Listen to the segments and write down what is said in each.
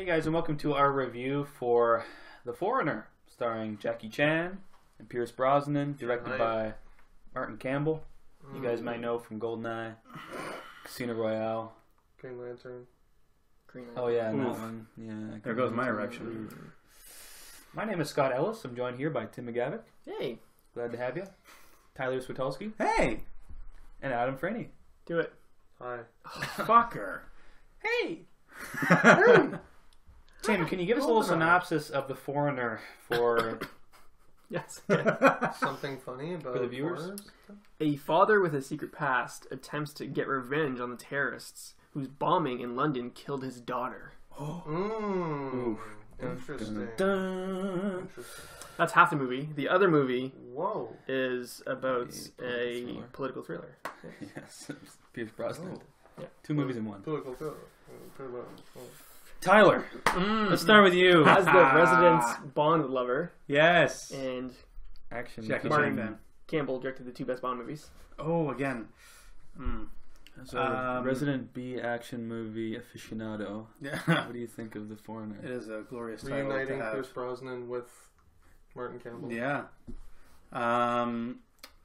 Hey guys, and welcome to our review for The Foreigner, starring Jackie Chan and Pierce Brosnan, directed by Martin Campbell. You guys might know from GoldenEye, Casino Royale, Green Lantern. Oh yeah, and that one. Yeah, there goes my erection. My name is Scott Ellis. I'm joined here by Tim McGavick. Hey. Glad to have you. Tyler Switolski. Hey! And Adam Franey. Do it. Hi. Fucker. Hey! Tim, can you give us a little synopsis of The Foreigner for Yes. Something funny about For the viewers? foreigners? A father with a secret past attempts to get revenge on the terrorists whose bombing in London killed his daughter. Interesting. Dun. Interesting. That's half the movie. The other movie Whoa. is about A political thriller. Yes, Pierce Brosnan. Yeah. 2 movies in one. Political thriller. Tyler, let's start with you. As the resident Bond lover, Yes. and Action. Jackie Martin Chan fan. Campbell directed the 2 best Bond movies. Oh, again. So, resident B action movie aficionado. Yeah. What do you think of The Foreigner? It is a glorious title to Reuniting have. Pierce Brosnan with Martin Campbell. Yeah.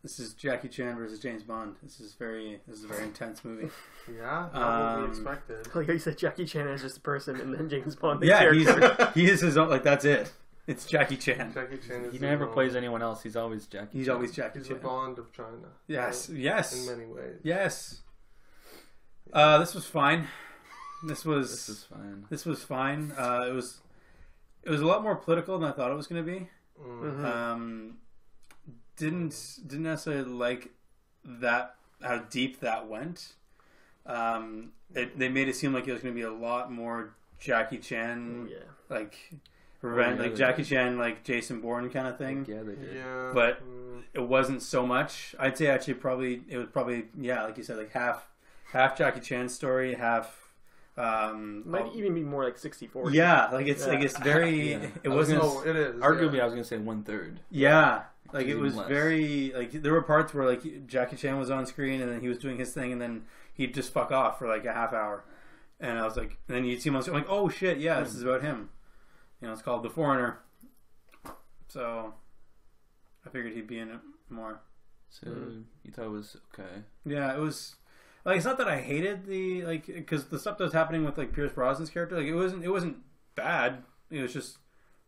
This is Jackie Chan versus James Bond. This is a very intense movie. Yeah, not what we expected. Like you said, Jackie Chan is just a person, and then James Bond the Yeah, character. he is his own. Like that's it. It's Jackie Chan. Jackie Chan is He the never Bond. plays anyone else. He's always Jackie. He's Chan. always Jackie He's the Chan. Bond of China. Yes. right? Yes. In many ways. Yes. This was fine. This was fine. This was fine. It was a lot more political than I thought it was going to be. Didn't necessarily like that how deep that went. They made it seem like it was going to be a lot more Jackie Chan, Yeah. like revenge, yeah, like they Jackie did. Chan, like Jason Bourne kind of thing. Yeah, they did. Yeah. But it wasn't so much. I'd say actually it was probably like you said, like half Jackie Chan's story, half. Might even be more like 60-40. Yeah, like it's very. Yeah. It wasn't. it is. Arguably, yeah. I was gonna say 1/3. Yeah, like it Even was less. very like there were parts where like Jackie Chan was on screen and then he was doing his thing and then he'd just fuck off for like a half hour, and I was like, and then you'd see him on screen, I'm like, oh shit, yeah, this is about him. You know, it's called The Foreigner. So I figured he'd be in it more. So you thought it was okay? Yeah, it was. Like, it's not that I hated the because the stuff that was happening with like Pierce Brosnan's character, like it wasn't bad. It was just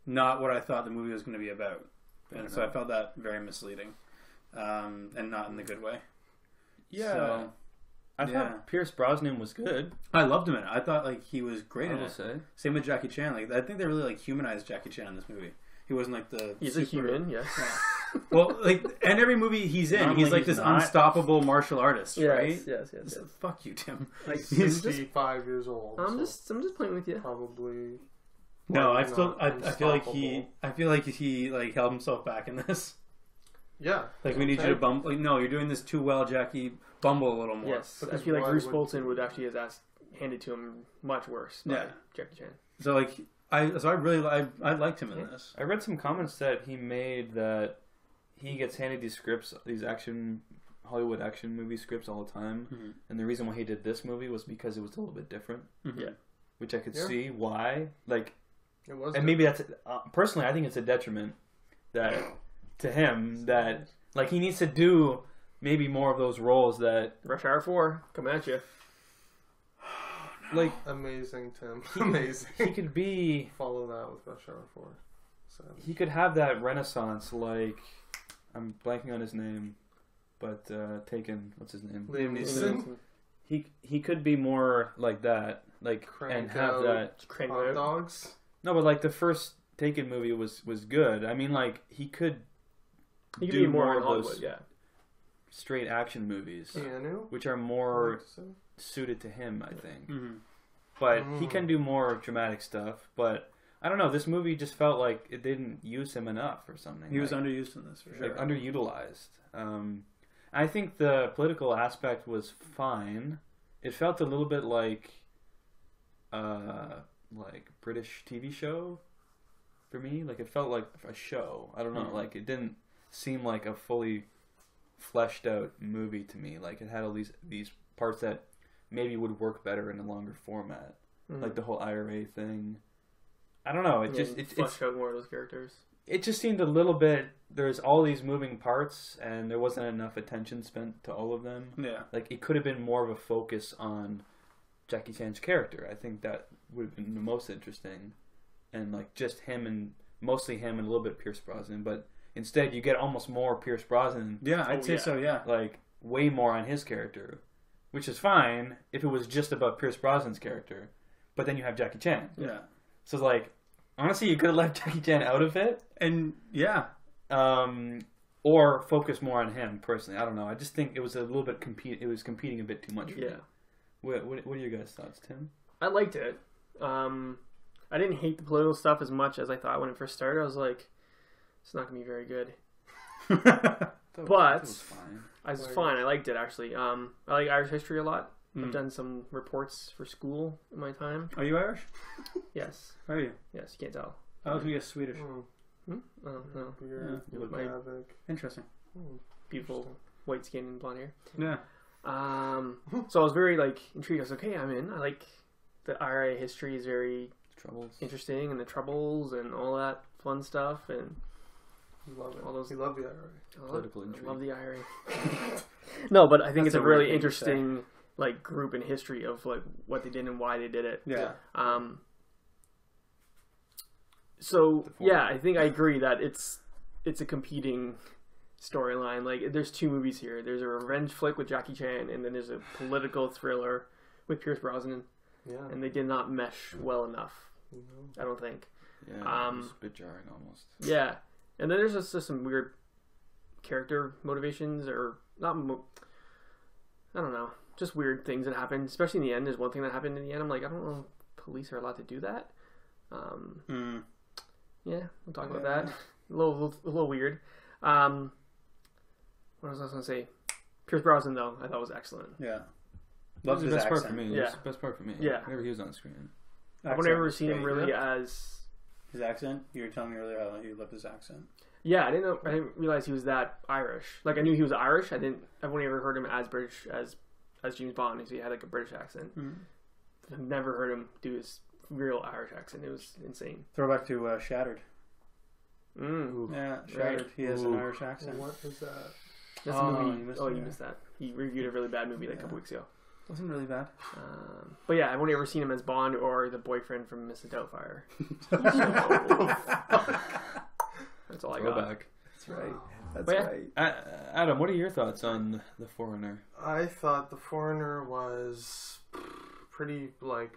not what I thought the movie was going to be about, and so I felt that very misleading, and not in the good way. Yeah. So, I thought Pierce Brosnan was good. I loved him in it. I thought like he was great I in will it. say. Same with Jackie Chan. Like I think they really like humanized Jackie Chan in this movie. He wasn't like the He's a human, yes. Well, like, and every movie he's in, Normally he's like he's this not. unstoppable martial artist, right? Yes. So, fuck you, Tim. Like, He's 65 years old. I'm so just playing with you. probably. No, I not still I feel like unstoppable. he like held himself back in this. Yeah. Like we need you to bumble. Like no, you're doing this too well, Jackie. Bumble a little more. Yes, Because I feel like why Bruce would- Bolton would actually have asked handed to him much worse. By Yeah. Jackie Chan. So like I liked him in this. I read some comments that he made that he gets handed these scripts, these Hollywood action movie scripts all the time, and the reason why he did this movie was because it was a little bit different. Yeah. Which I could Yeah. see why. Like, It was. and maybe that's personally, I think it's a detriment that to him that like he needs to do maybe more of those roles that Rush Hour 4, coming at you. like Amazing, Tim. Amazing. he could be. Follow that with Rush Hour 4. So. He could have that renaissance, like I'm blanking on his name, but Taken. What's his name? Liam Neeson. He could be more like that, like and Crank have out that. Crank Hot out. dogs. No, but like the first Taken movie was good. I mean, like he could He could do be more more in of Hollywood, those yeah. straight action movies, Keanu. which are I'd more like to say. suited to him, I think. Mm-hmm. But he can do more dramatic stuff. But I don't know. This movie just felt like it didn't use him enough or something. He was like, underused in this for sure. like underutilized. I think the political aspect was fine. It felt a little bit like British TV show for me. Like it felt like a show. I don't know. Like it didn't seem like a fully fleshed out movie to me. Like it had all these parts that maybe would work better in a longer format. Like the whole IRA thing. I don't know. It And just then it flesh out more of those characters. it just seemed a little bit. There's all these moving parts, and there wasn't enough attention spent to all of them. Yeah. Like it could have been more of a focus on Jackie Chan's character. I think that would have been the most interesting, and like just him and mostly him and a little bit Pierce Brosnan. But instead, you get almost more Pierce Brosnan, Yeah, I'd Oh, say yeah. so. Yeah. like way more on his character, which is fine if it was just about Pierce Brosnan's character. But then you have Jackie Chan, Yeah. so it's like honestly, you could have left Jackie Chan out of it. And yeah, Or focus more on him personally. I don't know. I just think it was a little bit It was competing a bit too much for me. Yeah. What are your guys' thoughts, Tim? I liked it. I didn't hate the political stuff as much as I thought when it first started. I was like, it's not going to be very good. But- it was fine. I was fine. I liked it, actually. I like Irish history a lot. I've Mm. done some reports for school in my time. Are you Irish? Yes. Are you? Yes, you can't tell. I was gonna guess Swedish. Mm. Oh, no. Beard, You look My- havoc. Interesting. Beautiful white skin and blonde hair. Yeah. So I was very, intrigued. I was like, okay, I'm in. I like the IRA history is very Troubles. interesting, and the troubles and all that fun stuff, and You love it. All those- You love the IRA. Political I intrigue. love the IRA. No, but I think That's it's a a weird really thing to say. interesting group in history of what they did and why they did it. Yeah. So The yeah, I think I agree that it's a competing storyline. Like there's two movies here. There's a revenge flick with Jackie Chan, and then there's a political thriller with Pierce Brosnan, Yeah. and they did not mesh well enough. You know? I don't think. Yeah, it was a bit jarring almost. Yeah, and then there's just some weird character motivations, or not. I don't know, just weird things that happen. Especially in the end, there's one thing that happened in the end. I'm like, I don't know, if police are allowed to do that. Mm. Yeah, we'll talk about that. A little weird. What was I going to say? Pierce Brosnan, though, I thought was excellent. Yeah. That was Loved the his best part accent. for me. Yeah. It was the best part for me. Yeah. Whenever he was on screen. I've Accent never was seen him great. really as. His accent. You were telling me earlier how you loved his accent. Yeah, I didn't realize he was that Irish. Like I knew he was Irish. I've only ever heard him as British as James Bond, because he had a British accent. Mm. I've never heard him do his real Irish accent. It was insane. Throwback to Shattered. Mm. Yeah, Right. Shattered. He has an Ooh. Irish accent. What is that? That's Oh, the you movie. missed Oh, it, you yeah. missed that. He reviewed a really bad movie a couple weeks ago. Wasn't really bad. But yeah, I've only ever seen him as Bond or the boyfriend from Mrs. Doubtfire. That's all I got. Throwback. That's right. That's But yeah. right. Adam, what are your thoughts on The Foreigner? I thought The Foreigner was pretty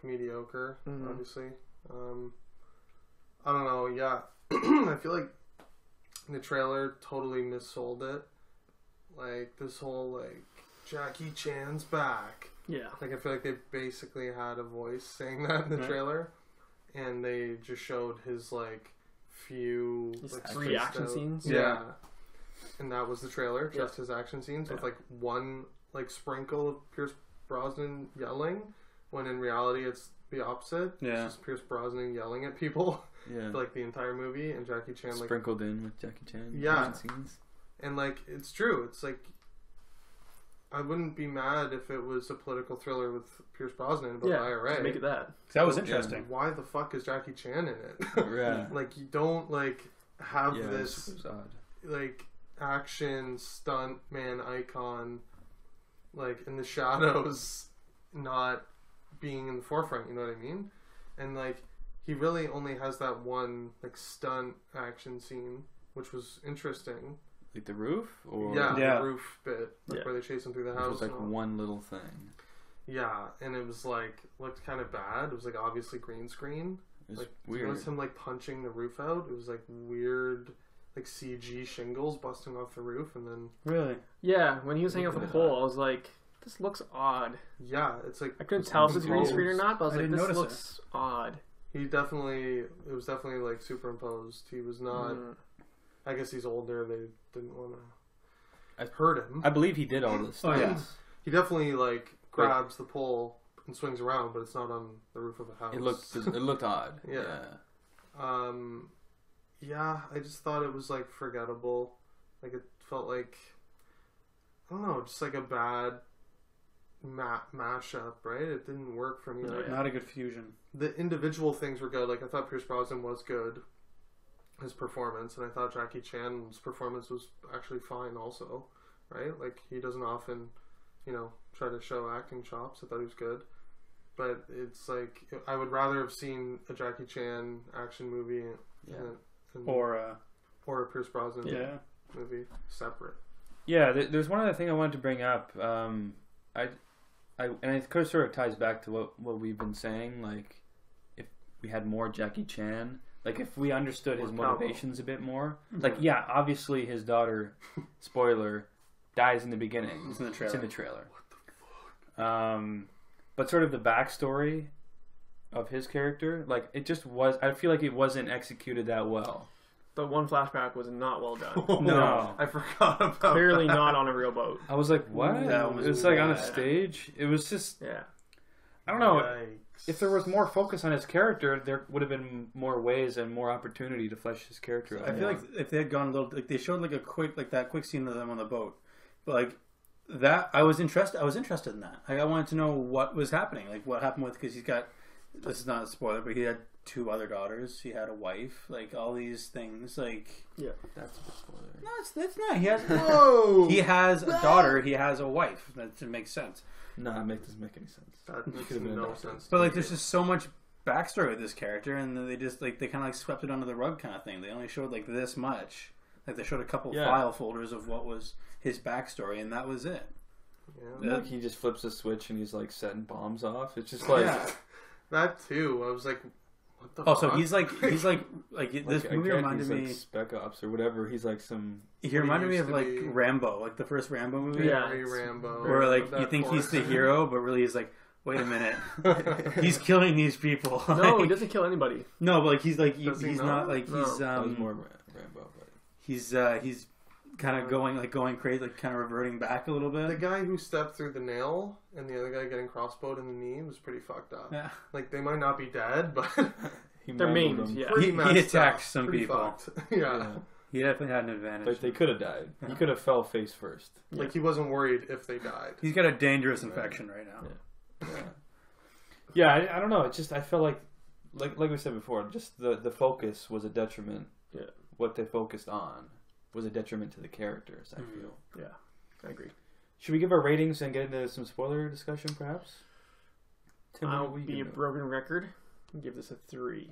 mediocre. Mhm. Obviously, I don't know. Yeah, I feel like the trailer totally missold it. Like this whole Jackie Chan's back. Yeah. Like I feel like they basically had a voice saying that in the Right. trailer, and they just showed his few His like, 3 spaced action out- scenes? Yeah. And that was the trailer, Yeah. just his action scenes with Yeah. one sprinkle of Pierce Brosnan yelling, when in reality it's the opposite. Yeah. It's just Pierce Brosnan yelling at people Yeah. for, the entire movie, and Jackie Chan Sprinkled in with Jackie Chan. Yeah. action Scenes. and it's true. It's I wouldn't be mad if it was a political thriller with Pierce Brosnan about the Yeah. IRA. Just make it that. That was Yeah. interesting. Why the fuck is Jackie Chan in it? Yeah. You don't have Yeah, this it was odd. action stunt man icon in the shadows, not being in the forefront. You know what I mean? And he really only has that one stunt action scene, which was interesting. Like the roof? Or Yeah. The roof bit Yeah. where they chase him through the Which house. was and all. one little thing. Yeah, and it was looked kind of bad. It was obviously green screen. It was It weird. was him punching the roof out. It was weird CG shingles busting off the roof, and then Really? Yeah, when he was hanging off the Yeah. pole, I was like, this looks odd. yeah, it's I couldn't tell if it was green screen or not, but I was I like, didn't this notice looks odd. it was definitely superimposed. He was not. Mm. I guess he's older. They didn't want I- to hurt him. I believe he did all this. Oh, yeah. He definitely grabs the pole and swings around, but it's not on the roof of a house. It looked odd. Yeah. Yeah, I just thought it was forgettable. It felt I don't know, just a bad mashup, right? It didn't work for me. No, Like, Not a good fusion. the individual things were good. Like I thought Pierce Brosnan was good, his performance, and I thought Jackie Chan's performance was actually fine also, right? Like he doesn't often, try to show acting chops. I thought he was good, but it's like I would rather have seen a Jackie Chan action movie Or a Pierce Brosnan yeah. movie separate. Yeah, there's one other thing I wanted to bring up. And it kind of sort of ties back to what we've been saying. Like, if we had more Jackie Chan, like if we understood his motivations a bit more. Like, yeah, obviously his daughter, spoiler, dies in the beginning. It's in the trailer. It's in the trailer. What the fuck? But sort of the backstory of his character, like it just was. I feel like it wasn't executed that well. The one flashback was not well done. No. I forgot about Clearly that. not on a real boat. I was like, what? That was It was like on a bad. stage. It was just. Yeah. I don't know. Yikes. If there was more focus on his character, there would have been more ways and more opportunity to flesh his character out. I feel like if they had gone a little, like they showed like a quick, like that quick scene of them on the boat, but like that, I was interested in that. Like, I wanted to know what was happening, like what happened with, because he's got, this is not a spoiler, but he had 2 other daughters, he had a wife, like all these things, like that's a bit spoiler. no, it's not. He has Whoa! he has a daughter, he has a wife. That makes sense. No, it doesn't make any sense. That makes Could've been no better. sense. But like, there's just so much backstory with this character, and they just like they kind of like swept it under the rug kind of thing. They only showed like this much. Like they showed a couple file folders of what was his backstory, and that was it. Yeah. Like he just flips a switch and he's like setting bombs off. It's just like That too. I was like, what the Oh, fuck? so he's like this movie again, reminded he's me. like Spec Ops or whatever. He's like some. He reminded me used of to like be- Rambo, like the first Rambo movie. Yeah. Very Rambo. Where like That you think he's the force. hero, but really he's like, wait a minute, he's killing these people. No, he Like, doesn't kill anybody. no, but like he's like Does he he's not? not like No. he's That was more Rambo, but he's kind of going crazy, like kind of reverting back a little The bit. guy who stepped through the nail and the other guy getting crossbowed in the knee was pretty fucked up. Yeah. Like they might not be dead, but he They're mangled memes, him. yeah. pretty He messed attacked up. some Pretty people. fucked. Yeah. He definitely had an advantage. But they could have died. He could have fell face first. Like he wasn't worried if they died. He's got a dangerous infection right now. Yeah, I don't know. It just I felt like we said before, just the focus was a detriment. Yeah. What they focused on was a detriment to the characters. I feel. Yeah, I agree. Should we give our ratings and get into some spoiler discussion, perhaps? Tim, I'll what be a do? broken record and give this a 3.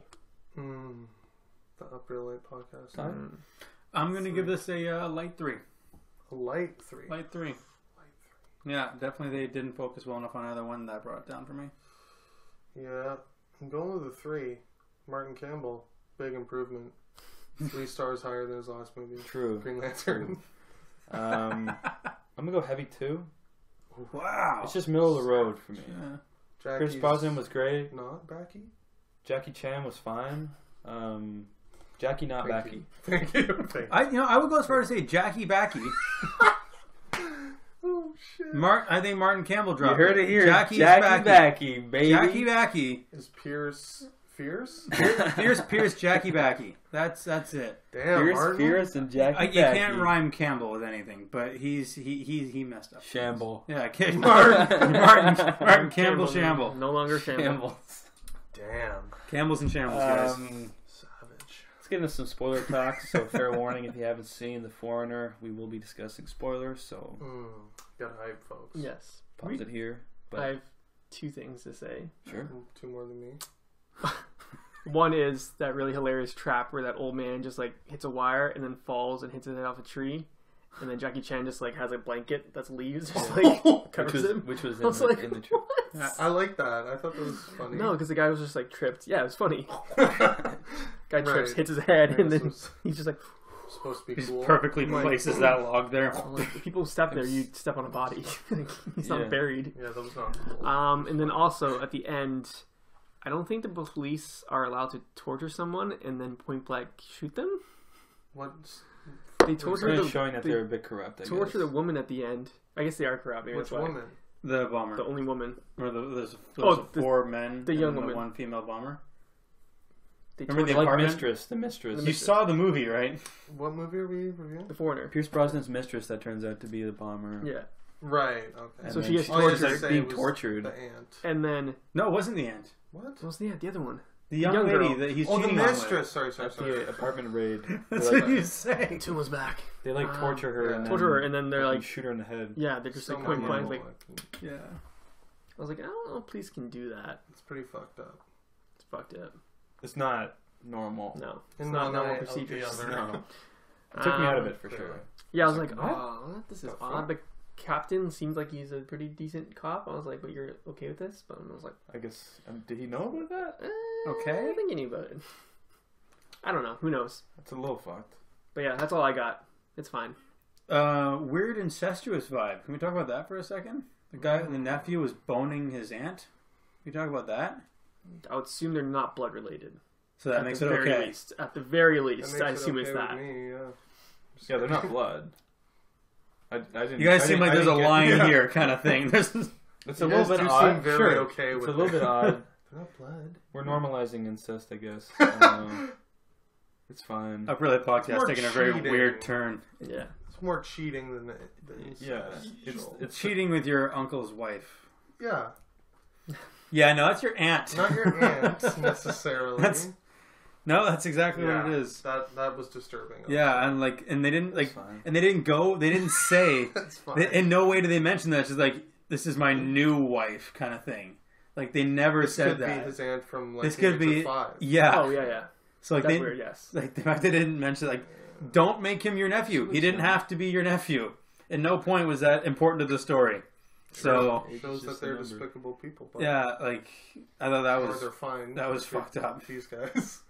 The Up Real Light podcast. Ty? I'm gonna give this a light 3. A light 3. Light 3. Yeah, definitely they didn't focus well enough on either one. That brought it down for me. Yeah, I'm going with a 3. Martin Campbell, big improvement. 3 stars higher than his last movie. True. Green Lantern. I'm gonna go heavy 2. Wow. It's just middle of the road for me. Yeah. Pierce Brosnan was great. not Backy. Jackie Chan was fine. Jackie not Thank Backy. you. Thank you. I would go as far as to say Jackie Backy. Oh shit. I think Martin Campbell You dropped heard it here. Jackie's Jackie Backy. Backy, baby. Jackie Backy. Is Pierce fierce? Pierce Jackie Backy. That's it. Damn, Pierce, Martin. Pierce, and Jackie You Backy. can't rhyme Campbell with anything, but he messed up. Shamble. Yeah, Martin Campbell Shamble. No longer Shamble. Shambles. Damn. Campbell's and Shambles, guys. Savage. Let's get into some spoiler talk. So, fair warning, if you haven't seen The Foreigner, we will be discussing spoilers. So, Got hype, folks. Yes. pause it here. But I have 2 things to say. sure. 2 more than me. One is that really hilarious trap where that old man just like hits a wire and then falls and hits his head off a tree, and then Jackie Chan just like has a blanket that's leaves, just like covers him. Which was I was in like, the trip. what? I like that. I thought that was funny. No, because the guy was just like tripped. Yeah, it was funny. Guy trips, Right. hits his head, and This then was he's just like, supposed to be He cool. perfectly Like, places that log there. like, people step there, you step on a body. Like, he's Yeah. not buried. Yeah, that was not cool. And then also at the end, I don't think the police are allowed to torture someone and then point blank shoot them. What's They It's torture kind of the showing that they're a bit corrupt. I torture guess. the woman at the end. I guess they are corrupt. Maybe which that's why. woman? The bomber. The only woman. Or there's Oh, 4 men the young and woman. 1 female bomber. They Remember torture the like apartment? the mistress. You saw the movie, right? What movie are we reviewing? the foreigner. Pierce Brosnan's mistress that turns out to be the bomber. Yeah. Right. Okay. And So then she gets she Oh, yeah, was, tortured. like, say being it was tortured. The aunt. And then No, it wasn't the aunt. What? what was the other one? The young young lady girl. that he's Oh, the cheating on with. mistress. Sorry. At the apartment raid. That's They, what you say. Tim was back. they like torture her yeah. and then Torture her, and then they're like, shoot her in the head. yeah, they're just like So point blank. normal, Like, Yeah. I was like, I don't know if police can do that. it's pretty fucked up. It's fucked up. It's not normal. No, it's In not one normal eye of the procedures. other. No. It took me out of it for yeah. sure. Yeah, I was like, It's like, oh, this is The odd. fuck? The captain seems like he's a pretty decent cop. I was like, but you're okay with this? But I was like, I guess. Did he know about that? Okay. I think he knew about it. I don't know. Who knows? That's a little fucked. But yeah, that's all I got. It's fine. Weird incestuous vibe. Can we talk about that for a second? The nephew was boning his aunt. Can we talk about that? I would assume they're not blood related. So that At makes the it very okay. least. At the very That least, makes I it assume okay it's with that. Me, yeah. Yeah, they're not blood. I didn't. You guys I seem didn't- like I there's a didn't get- line Yeah. here, kind of thing. There's It's You a little guys bit do odd. seem very Sure. okay It's with a little it. bit odd. Not blood. We're normalizing incest, I guess. It's fine. Up Really podcast more taking a very cheating. weird turn. Yeah. It's more cheating than Yeah, incest. it's Cheating with your uncle's wife. Yeah, Yeah, no, that's your aunt. not your aunt necessarily. No, that's exactly yeah, what it is. That was disturbing. Yeah, and they didn't That's fine. and they didn't say. That's fine. In no way do they mention that. It's just like, this is my new wife kind of thing. Like they never this said could that. be his aunt from like This the could age be of 5. yeah. Oh yeah, yeah. So like That's they weird. Yes. like the fact they didn't mention like, don't make him your nephew. He didn't have to be your nephew. At no point was that important to the story. So It's shows just that they're a number. despicable people. But yeah, like I thought that or was they're fine. that was fucked up. These guys.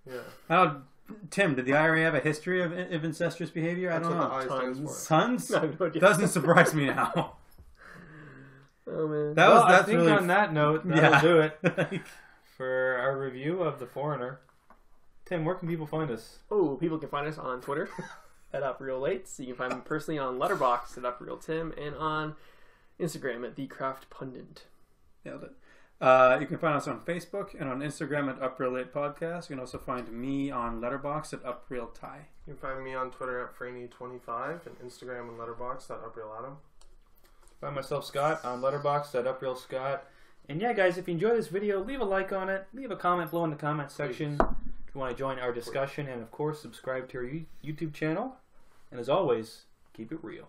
Yeah, How Tim, did the IRA have a history of incestuous behavior? I that's don't what the know. I stands for. Sons? I have no idea. Doesn't surprise me now. Oh man. That Well, was I that's think really on that note, that'll yeah. do it Like, for our review of The Foreigner. Tim, where can people find us? Oh, people can find us on Twitter at UpRealLates. You can find me personally on Letterboxd at UpRealTim and on Instagram at TheCraftPundit. Nailed it. You can find us on Facebook and on Instagram at UpRealLate Podcast. You can also find me on Letterboxd at UpRealTie. You can find me on Twitter at Franey25 and Instagram and Letterboxd at UpRealAdam. Find myself, Scott, on Letterboxd at UpRealScott. And yeah, guys, if you enjoyed this video, leave a like on it. Leave a comment below in the comment section if you want to join our discussion. And, of course, subscribe to our YouTube channel. And as always, keep it real.